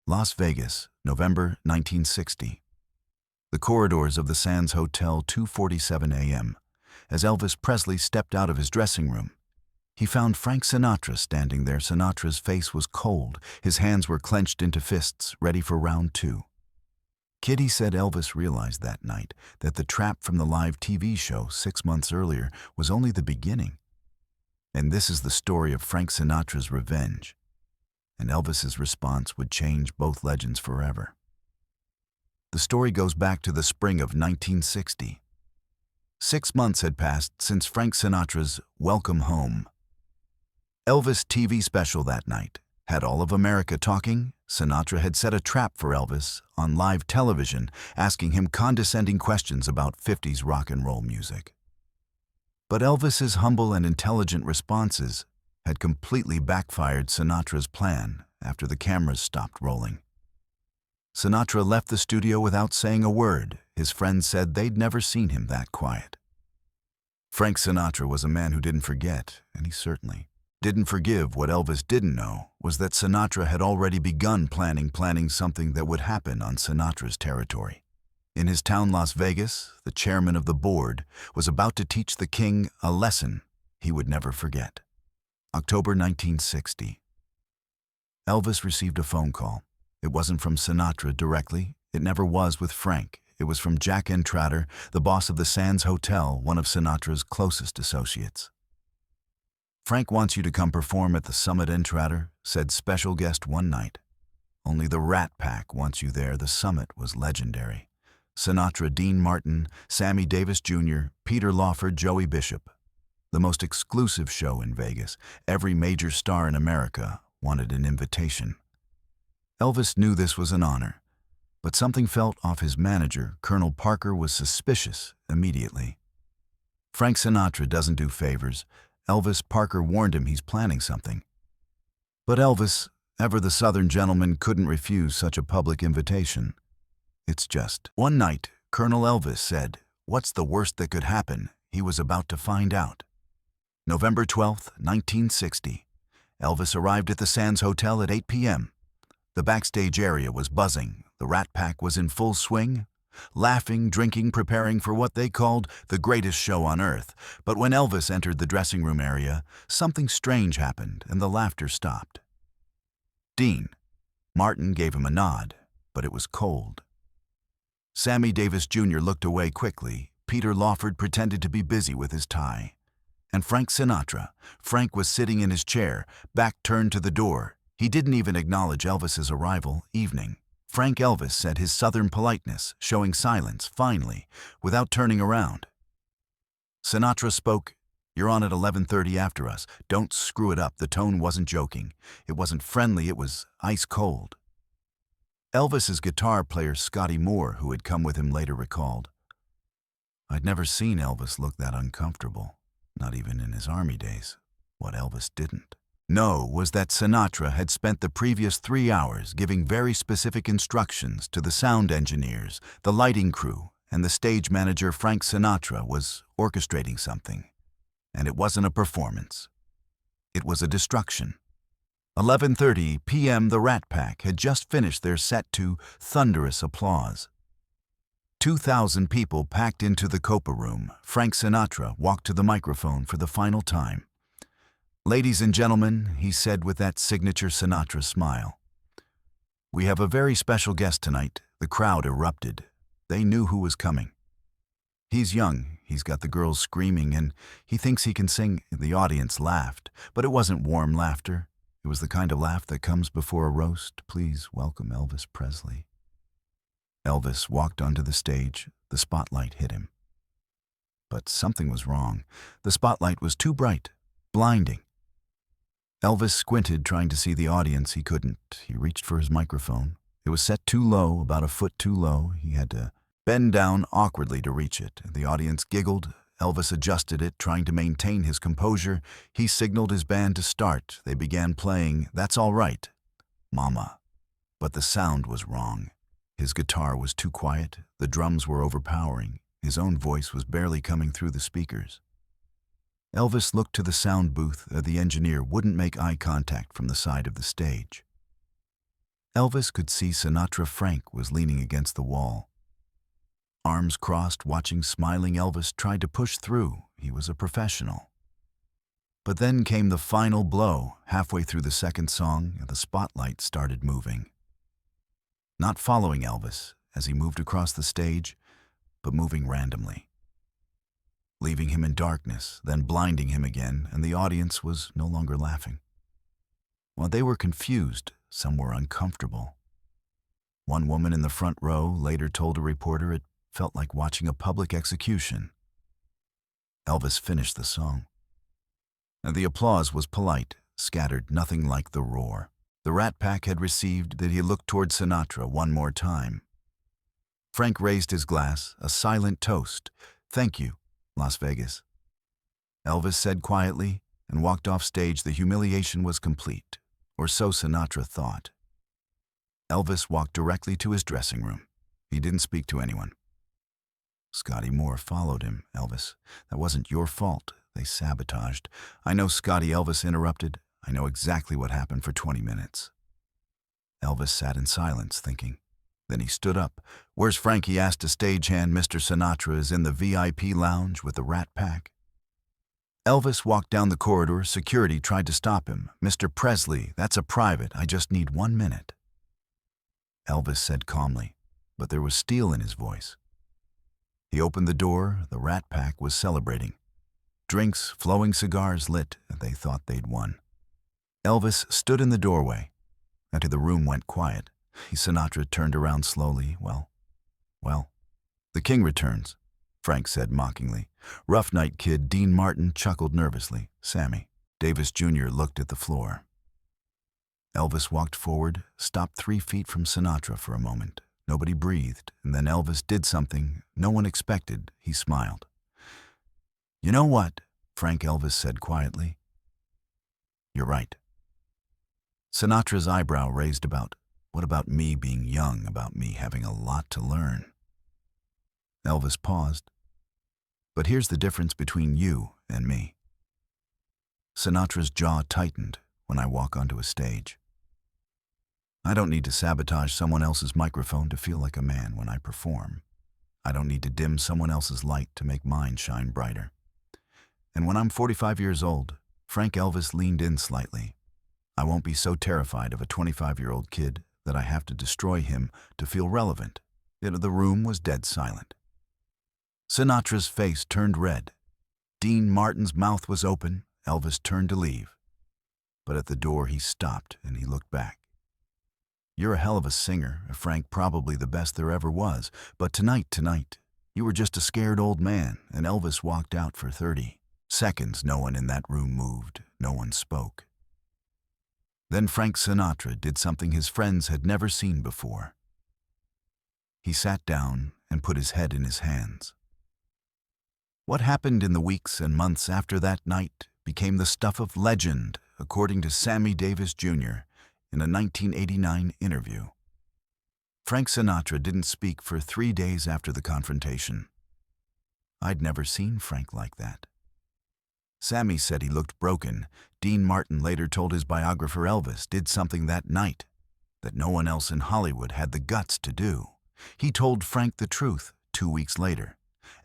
Las Vegas, November 1960. The corridors of the Sands Hotel, 2:47 a.m. As Elvis Presley stepped out of his dressing room, he found Frank Sinatra standing there. Sinatra's face was cold. His hands were clenched into fists, ready for round two. Kitty said Elvis realized that night that the trap from the live TV show 6 months earlier was only the beginning. And this is the story of Frank Sinatra's revenge. And Elvis's response would change both legends forever. The story goes back to the spring of 1960. 6 months had passed since Frank Sinatra's Welcome Home. Elvis' TV special that night had all of America talking. Sinatra had set a trap for Elvis on live television, asking him condescending questions about 50s rock and roll music. But Elvis's humble and intelligent responses had completely backfired Sinatra's plan after the cameras stopped rolling. Sinatra left the studio without saying a word. His friends said they'd never seen him that quiet. Frank Sinatra was a man who didn't forget, and he certainly didn't forgive. What Elvis didn't know was that Sinatra had already begun planning something that would happen on Sinatra's territory. In his town, Las Vegas, the chairman of the board was about to teach the king a lesson he would never forget. October 1960. Elvis received a phone call. It wasn't from Sinatra directly. It never was with Frank. It was from Jack Entratter, the boss of the Sands Hotel, one of Sinatra's closest associates. "Frank wants you to come perform at the Summit, Entratter," said special guest one night. "Only the Rat Pack wants you there." The Summit was legendary. Sinatra, Dean Martin, Sammy Davis Jr., Peter Lawford, Joey Bishop. The most exclusive show in Vegas. Every major star in America wanted an invitation. Elvis knew this was an honor, but something felt off. His manager, Colonel Parker, was suspicious immediately. "Frank Sinatra doesn't do favors." Elvis, Parker warned him he's planning something. But Elvis, ever the Southern gentleman, couldn't refuse such a public invitation. "It's just one night," Colonel Elvis said. "What's the worst that could happen?" He was about to find out. November 12th, 1960. Elvis arrived at the Sands Hotel at 8 p.m. The backstage area was buzzing. The Rat Pack was in full swing, laughing, drinking, preparing for what they called the greatest show on earth. But when Elvis entered the dressing room area, something strange happened, and the laughter stopped. Dean Martin gave him a nod, but it was cold. Sammy Davis Jr. looked away quickly. Peter Lawford pretended to be busy with his tie. And Frank Sinatra. Frank was sitting in his chair, back turned to the door. He didn't even acknowledge Elvis's arrival. Evening. Frank. Elvis said, his southern politeness showing silence, finally, without turning around. Sinatra spoke. "You're on at 11:30 after us. Don't screw it up." The tone wasn't joking. It wasn't friendly. It was ice cold. Elvis's guitar player, Scotty Moore, who had come with him later, recalled, "I'd never seen Elvis look that uncomfortable, not even in his army days." What Elvis didn't know was that Sinatra had spent the previous 3 hours giving very specific instructions to the sound engineers, the lighting crew, and the stage manager. Frank Sinatra was orchestrating something, and it wasn't a performance. It was a destruction. 11:30 p.m. The Rat Pack had just finished their set to thunderous applause. 2,000 people packed into the Copa Room. Frank Sinatra walked to the microphone for the final time. "Ladies and gentlemen," he said with that signature Sinatra smile, "we have a very special guest tonight." The crowd erupted. They knew who was coming. "He's young, he's got the girls screaming, and he thinks he can sing." The audience laughed, but it wasn't warm laughter. It was the kind of laugh that comes before a roast. "Please welcome Elvis Presley." Elvis walked onto the stage. The spotlight hit him. But something was wrong. The spotlight was too bright, blinding. Elvis squinted, trying to see the audience. He couldn't. He reached for his microphone. It was set too low, about a foot too low. He had to bend down awkwardly to reach it. The audience giggled. Elvis adjusted it, trying to maintain his composure. He signaled his band to start. They began playing "That's All Right, Mama." But the sound was wrong. His guitar was too quiet. The drums were overpowering. His own voice was barely coming through the speakers. Elvis looked to the sound booth. The engineer wouldn't make eye contact from the side of the stage. Elvis could see Sinatra. Frank was leaning against the wall. Arms crossed, watching smiling Elvis tried to push through. He was a professional. But then came the final blow. Halfway through the second song, the spotlight started moving. Not following Elvis as he moved across the stage, but moving randomly. Leaving him in darkness, then blinding him again, and the audience was no longer laughing. While they were confused, some were uncomfortable. One woman in the front row later told a reporter it felt like watching a public execution. Elvis finished the song. And the applause was polite, scattered, nothing like the roar the Rat Pack had received. That he looked toward Sinatra one more time. Frank raised his glass, a silent toast. "Thank you, Las Vegas." Elvis said quietly, and walked off stage. The humiliation was complete, or so Sinatra thought. Elvis walked directly to his dressing room. He didn't speak to anyone. "Scotty Moore followed him, Elvis. That wasn't your fault. They sabotaged." "I know, Scotty," Elvis interrupted. "I know exactly what happened for 20 minutes. Elvis sat in silence, thinking. Then he stood up. "Where's Frank?" he asked a stagehand. "Mr. Sinatra is in the VIP lounge with the Rat Pack." Elvis walked down the corridor. Security tried to stop him. "Mr. Presley, that's a private. I just need 1 minute." Elvis said calmly, but there was steel in his voice. He opened the door. The Rat Pack was celebrating. Drinks, flowing cigars lit, and they thought they'd won. Elvis stood in the doorway. Into the room went quiet. Sinatra turned around slowly. Well, the king returns," Frank said mockingly. "Rough night, kid." Dean Martin chuckled nervously. Sammy Davis Jr. looked at the floor. Elvis walked forward, stopped 3 feet from Sinatra for a moment. Nobody breathed, and then Elvis did something no one expected. He smiled. "You know what?" Frank Elvis said quietly. "You're right." Sinatra's eyebrow raised. What about me being young, about me having a lot to learn?" Elvis paused. "But here's the difference between you and me." Sinatra's jaw tightened. "When I walk onto a stage, I don't need to sabotage someone else's microphone to feel like a man when I perform. I don't need to dim someone else's light to make mine shine brighter. And when I'm 45 years old," Frank Elvis leaned in slightly, "I won't be so terrified of a 25-year-old kid that I have to destroy him to feel relevant." The room was dead silent. Sinatra's face turned red. Dean Martin's mouth was open. Elvis turned to leave. But at the door he stopped and he looked back. "You're a hell of a singer, Frank, probably the best there ever was. But tonight, you were just a scared old man." And Elvis walked out for 30 seconds. No one in that room moved. No one spoke. Then Frank Sinatra did something his friends had never seen before. He sat down and put his head in his hands. What happened in the weeks and months after that night became the stuff of legend, according to Sammy Davis Jr. in a 1989 interview. Frank Sinatra didn't speak for 3 days after the confrontation. "I'd never seen Frank like that." Sammy said he looked broken. Dean Martin later told his biographer Elvis did something that night that no one else in Hollywood had the guts to do. He told Frank the truth 2 weeks later.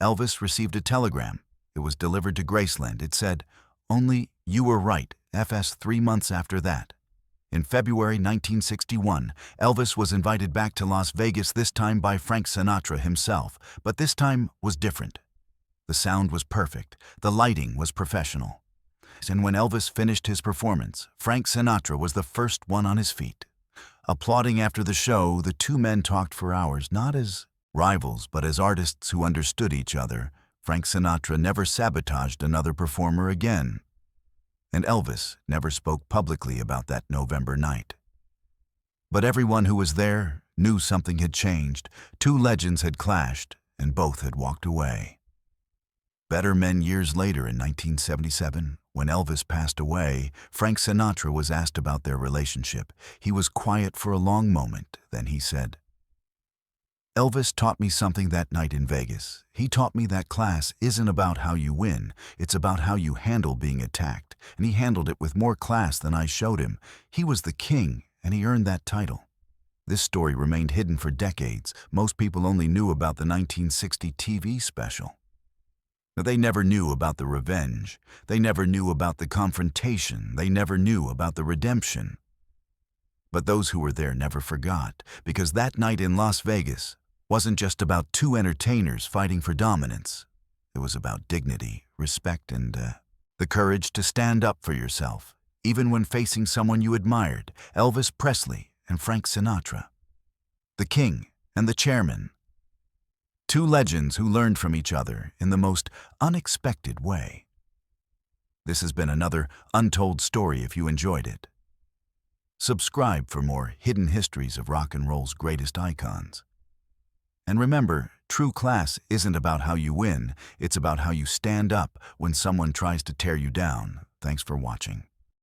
Elvis received a telegram. It was delivered to Graceland. It said, "Only you were right, FS." 3 months after that, in February 1961, Elvis was invited back to Las Vegas, this time by Frank Sinatra himself. But this time was different. The sound was perfect. The lighting was professional. And when Elvis finished his performance, Frank Sinatra was the first one on his feet. Applauding after the show, the two men talked for hours, not as rivals, but as artists who understood each other. Frank Sinatra never sabotaged another performer again. And Elvis never spoke publicly about that November night. But everyone who was there knew something had changed. 2 legends had clashed, and both had walked away. Better men years later, in 1977, when Elvis passed away, Frank Sinatra was asked about their relationship. He was quiet for a long moment. Then he said, "Elvis taught me something that night in Vegas. He taught me that class isn't about how you win, it's about how you handle being attacked. And he handled it with more class than I showed him. He was the king, and he earned that title." This story remained hidden for decades. Most people only knew about the 1960 TV special. They never knew about the revenge. They never knew about the confrontation. They never knew about the redemption. But those who were there never forgot, because that night in Las Vegas wasn't just about two entertainers fighting for dominance. It was about dignity, respect, and the courage to stand up for yourself, even when facing someone you admired, Elvis Presley and Frank Sinatra. The king and the chairman. Two legends who learned from each other in the most unexpected way. This has been another Untold story. If you enjoyed it, subscribe for more hidden histories of rock and roll's greatest icons. And remember, true class isn't about how you win, it's about how you stand up when someone tries to tear you down. Thanks for watching.